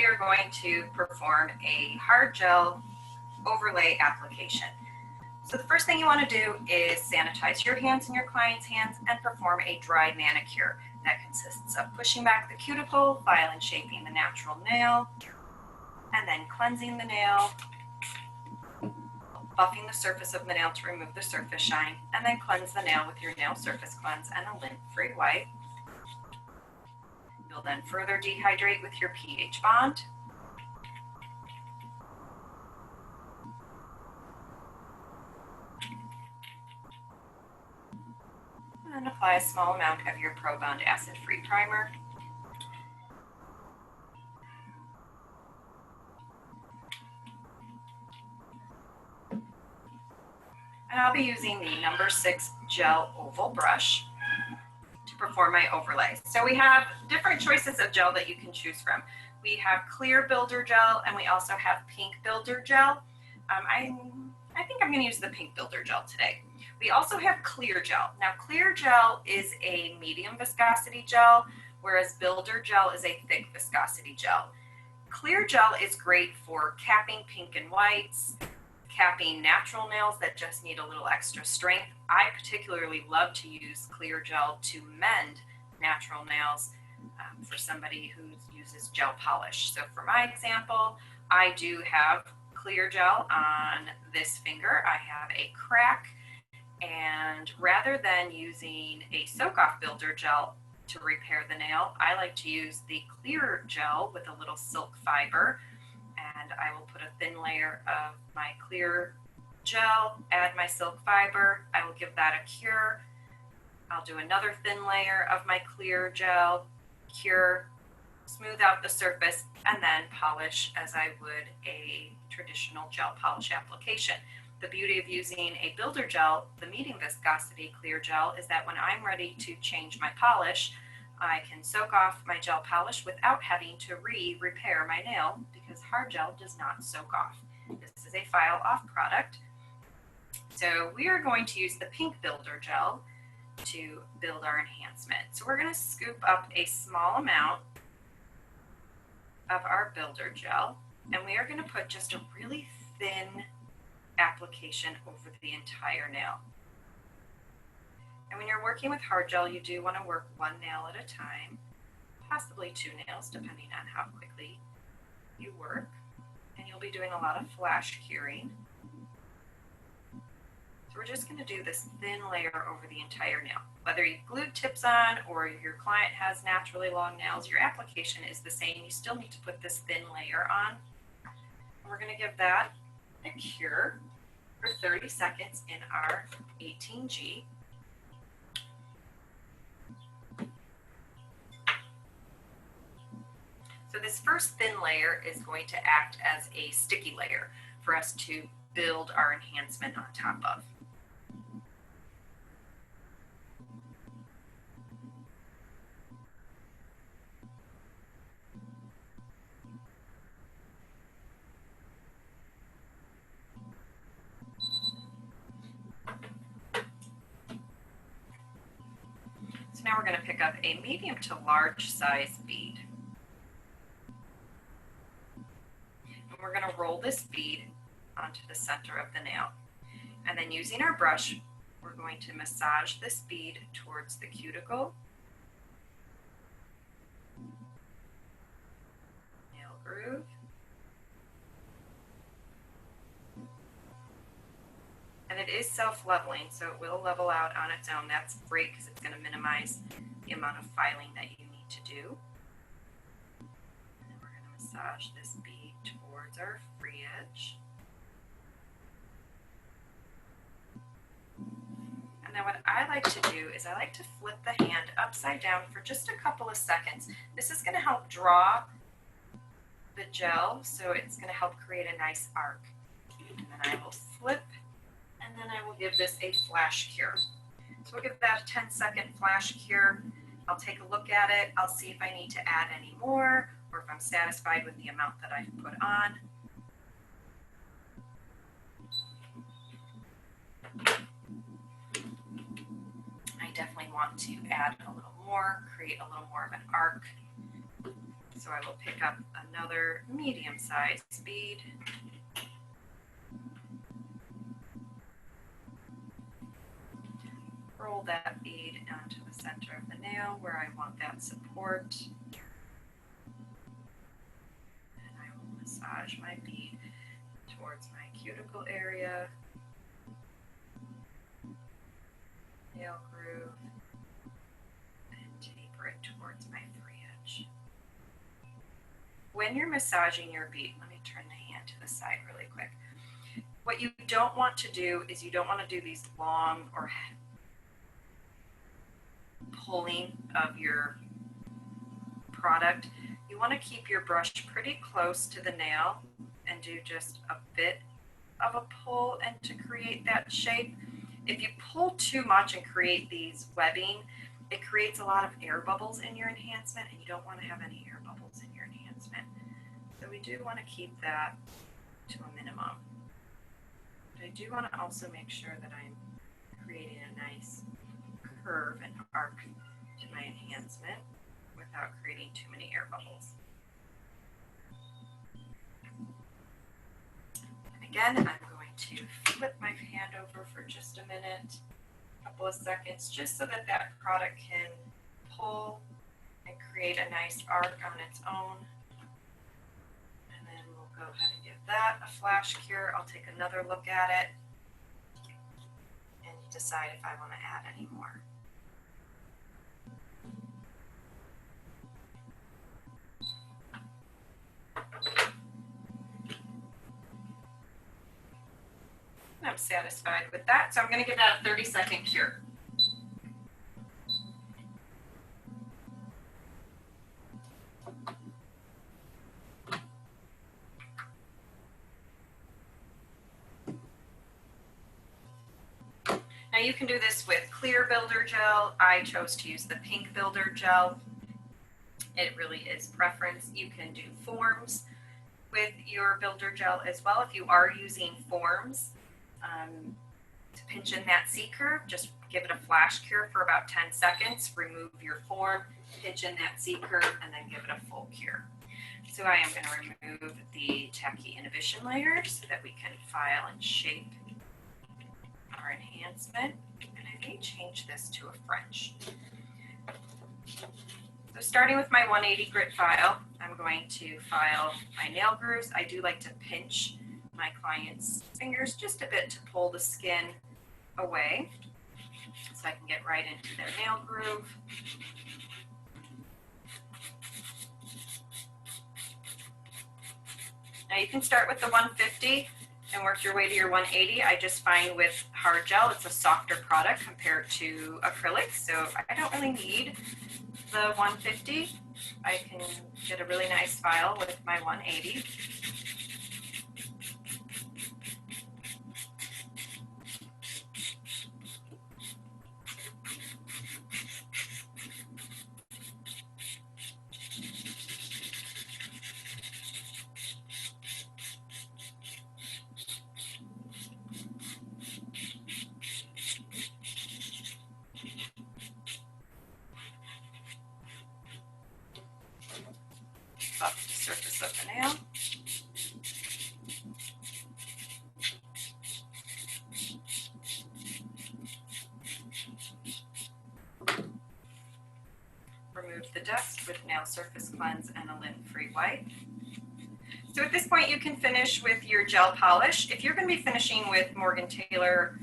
are going to perform a hard gel overlay application. So the first thing you want to do is sanitize your hands and your client's hands and perform a dry manicure. That consists of pushing back the cuticle, file and shaping the natural nail, and then cleansing the nail, buffing the surface of the nail to remove the surface shine, and then cleanse the nail with your nail surface cleanse and a lint-free wipe. You'll then further dehydrate with your pH bond. And then apply a small amount of your Pro Bond acid-free primer. And I'll be using the number 6 gel oval brush to perform my overlay. So we have different choices of gel that you can choose from. We have clear builder gel and we also have pink builder gel. I think I'm going to use the pink builder gel today. We also have clear gel. Now clear gel is a medium viscosity gel, whereas builder gel is a thick viscosity gel. Clear gel is great for capping pink and whites, capping natural nails that just need a little extra strength. I particularly love to use clear gel to mend natural nails for somebody who uses gel polish. So for my example, I do have clear gel on this finger. I have a crack, and rather than using a soak-off builder gel to repair the nail, I like to use the clear gel with a little silk fiber, and I will put a thin layer of my clear gel, add my silk fiber, I will give that a cure. I'll do another thin layer of my clear gel, cure, smooth out the surface, and then polish as I would a traditional gel polish application. The beauty of using a builder gel, the medium viscosity clear gel, is that when I'm ready to change my polish, I can soak off my gel polish without having to repair my nail because hard gel does not soak off. This is a file off product. So we are going to use the pink builder gel to build our enhancement. So we're going to scoop up a small amount of our builder gel, and we are going to put just a really thin application over the entire nail. And when you're working with hard gel, you do want to work one nail at a time, possibly 2 nails, depending on how quickly you work. And you'll be doing a lot of flash curing. So we're just going to do this thin layer over the entire nail. Whether you glued tips on or your client has naturally long nails, your application is the same. You still need to put this thin layer on. And we're going to give that a cure for 30 seconds in our 18G. So this first thin layer is going to act as a sticky layer for us to build our enhancement on top of. So now we're going to pick up a medium to large size bead. And we're going to roll this bead onto the center of the nail. And then using our brush, we're going to massage this bead towards the cuticle, nail groove, and it is self-leveling, so it will level out on its own. That's great because it's going to minimize the amount of filing that you need to do. And then we're going to massage this bead towards our free edge. And then what I like to do is I like to flip the hand upside down for just a couple of seconds. This is going to help draw the gel, so it's going to help create a nice arc. And then I will flip, and then I will give this a flash cure. So we'll give that a 10-second flash cure. I'll take a look at it. I'll see if I need to add any more or if I'm satisfied with the amount that I've put on. I definitely want to add a little more, create a little more of an arc. So I will pick up another medium-sized bead. Roll that bead onto the center of the nail where I want that support. And I will massage my bead towards my cuticle area, nail groove, and taper it towards my free edge. When you're massaging your bead, let me turn the hand to the side really quick. What you don't want to do is you don't want to do these long or pulling of your product. You want to keep your brush pretty close to the nail and do just a bit of a pull and to create that shape. If you pull too much and create these webbing, it creates a lot of air bubbles in your enhancement, and you don't want to have any air bubbles in your enhancement. So we do want to keep that to a minimum. But I do want to also make sure that I'm creating a nice curve and arc to my enhancement without creating too many air bubbles. And again, I'm going to flip my hand over for just a minute, a couple of seconds, just so that that product can pull and create a nice arc on its own. And then we'll go ahead and give that a flash cure. I'll take another look at it and decide if I want to add any more. I'm satisfied with that, so I'm going to give that a 30-second cure. Now you can do this with clear builder gel. I chose to use the pink builder gel. It really is preference. You can do forms with your builder gel as well. If you are using forms, to pinch in that C curve, just give it a flash cure for about 10 seconds, remove your form, pinch in that C curve, and then give it a full cure. So I am going to remove the tacky inhibition layer so that we can file and shape our enhancement. And I may change this to a French. So starting with my 180 grit file, I'm going to file my nail grooves. I do like to pinch my client's fingers just a bit to pull the skin away so I can get right into their nail groove. Now you can start with the 150 and work your way to your 180. I just find with hard gel, it's a softer product compared to acrylic, so I don't really need the 150. I can get a really nice file with my 180. Up the surface of the nail. Remove the dust with nail surface cleanse and a lint-free wipe. So at this point you can finish with your gel polish. If you're going to be finishing with Morgan Taylor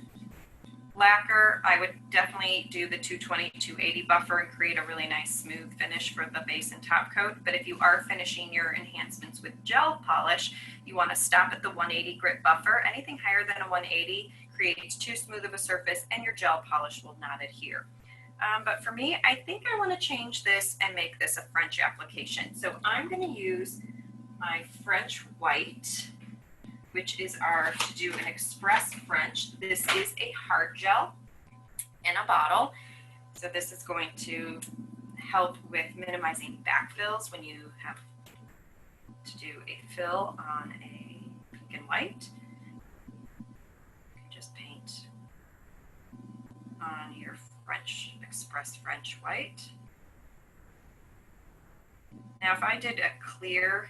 lacquer, I would definitely do the 220-280 buffer and create a really nice smooth finish for the base and top coat. But if you are finishing your enhancements with gel polish, you want to stop at the 180 grit buffer. Anything higher than a 180 creates too smooth of a surface and your gel polish will not adhere. But for me, I think I want to change this and make this a French application. So I'm going to use my French white, which is our to do an express French. This is a hard gel in a bottle. So this is going to help with minimizing backfills when you have to do a fill on a pink and white. You can just paint on your French, express French white. Now, if I did a clear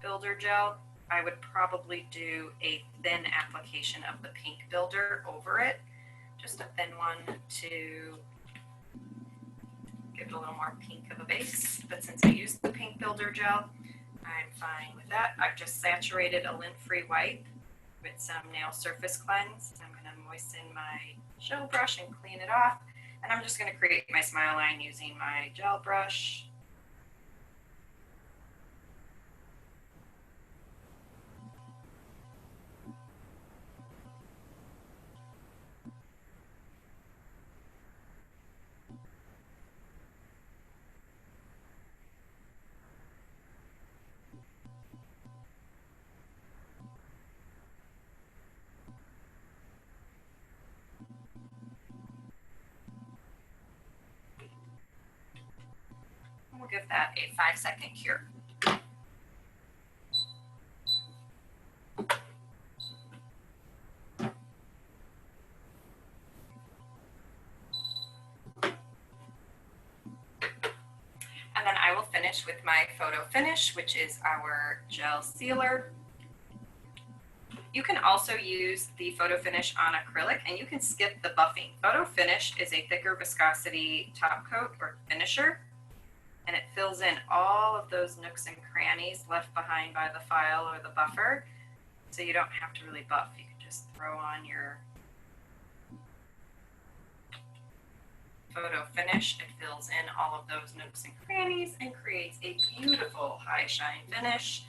builder gel, I would probably do a thin application of the pink builder over it, just a thin one to give it a little more pink of a base. But since I used the pink builder gel, I'm fine with that. I've just saturated a lint-free wipe with some nail surface cleanse. I'm going to moisten my gel brush and clean it off. And I'm just going to create my smile line using my gel brush. We'll give that a 5-second cure. And then I will finish with my photo finish, which is our gel sealer. You can also use the photo finish on acrylic, and you can skip the buffing. Photo finish is a thicker viscosity top coat or finisher, and it fills in all of those nooks and crannies left behind by the file or the buffer, so you don't have to really buff. You can just throw on your photo finish. It fills in all of those nooks and crannies and creates a beautiful high shine finish.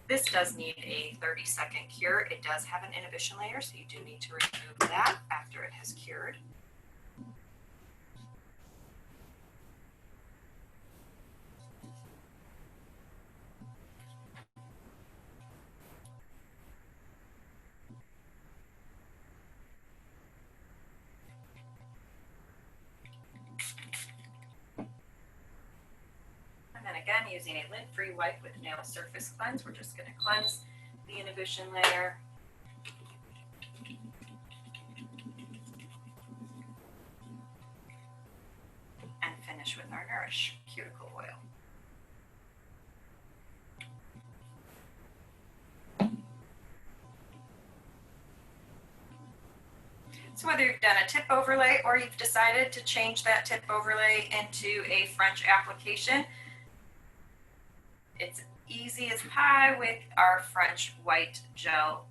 This does need a 30-second cure. It does have an inhibition layer, so you do need to remove that after it has cured. And then again, using a lint-free wipe with nail surface cleanse, we're just going to cleanse the inhibition layer. And finish with our Nourish cuticle oil. So whether you've done a tip overlay or you've decided to change that tip overlay into a French application, it's easy as pie with our French white gel,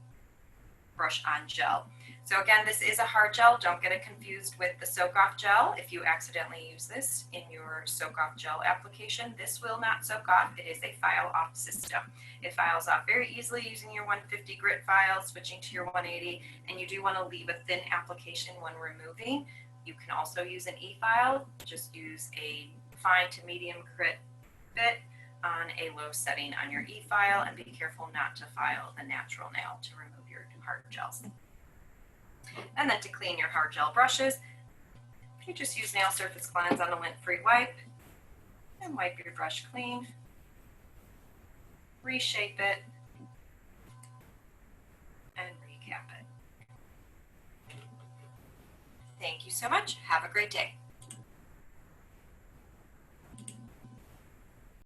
brush on gel. So again, this is a hard gel. Don't get it confused with the soak off gel. If you accidentally use this in your soak off gel application, this will not soak off. It is a file off system. It files off very easily using your 150 grit file, switching to your 180, and you do want to leave a thin application when removing. You can also use an e-file. Just use a fine to medium grit bit on a low setting on your e-file, and be careful not to file the natural nail to remove your hard gels. And then to clean your hard gel brushes, you just use nail surface cleanse on a lint-free wipe and wipe your brush clean, reshape it, and recap it. Thank you so much. Have a great day.